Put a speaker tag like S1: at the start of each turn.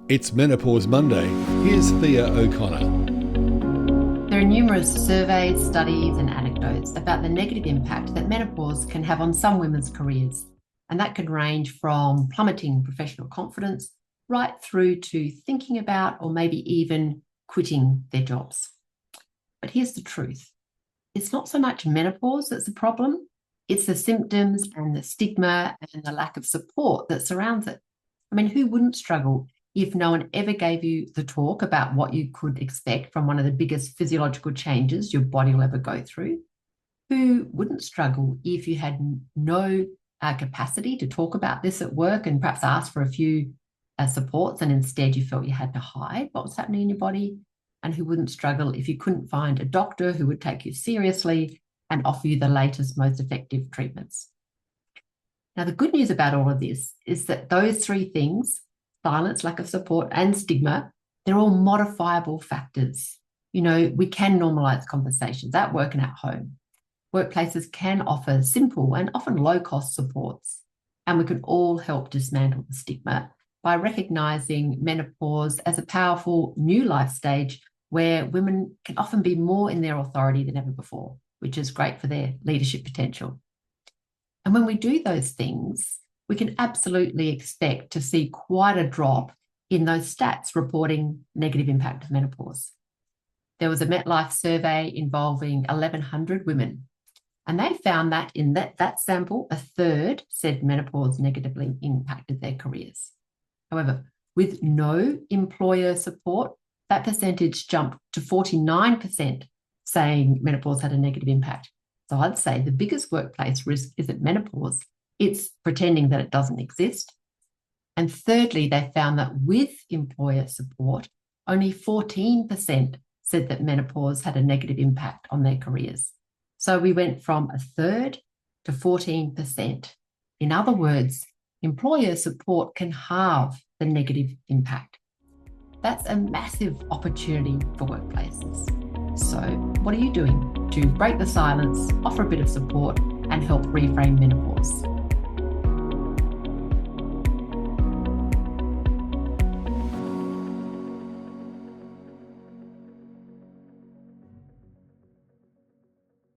S1: It's Menopause Monday. Here's Thea O'Connor.
S2: There are numerous surveys, studies, and anecdotes about the negative impact that menopause can have on some women's careers. And that could range from plummeting professional confidence right through to thinking about or maybe even quitting their jobs. But here's the truth. It's not so much menopause that's the problem. It's the symptoms and the stigma and the lack of support that surrounds it. I mean, who wouldn't struggle if no one ever gave you the talk about what you could expect from one of the biggest physiological changes your body will ever go through? Who wouldn't struggle if you had no capacity to talk about this at work and perhaps ask for a few supports, and instead you felt you had to hide what was happening in your body? And who wouldn't struggle if you couldn't find a doctor who would take you seriously and offer you the latest, most effective treatments? Now, the good news about all of this is that those three things, silence, lack of support, and stigma, they're all modifiable factors. You know, we can normalize conversations at work and at home. Workplaces can offer simple and often low-cost supports, and we can all help dismantle the stigma by recognizing menopause as a powerful new life stage where women can often be more in their authority than ever before, which is great for their leadership potential. And when we do those things, we can absolutely expect to see quite a drop in those stats reporting negative impact of menopause. There was a MetLife survey involving 1,100 women, and they found that in that sample, a third said menopause negatively impacted their careers. However, with no employer support, that percentage jumped to 49% saying menopause had a negative impact. So I'd say the biggest workplace risk isn't menopause, it's pretending that it doesn't exist. And thirdly, they found that with employer support, only 14% said that menopause had a negative impact on their careers. So we went from a third to 14%. In other words, employer support can halve the negative impact. That's a massive opportunity for workplaces. So what are you doing to break the silence, offer a bit of support, and help reframe menopause?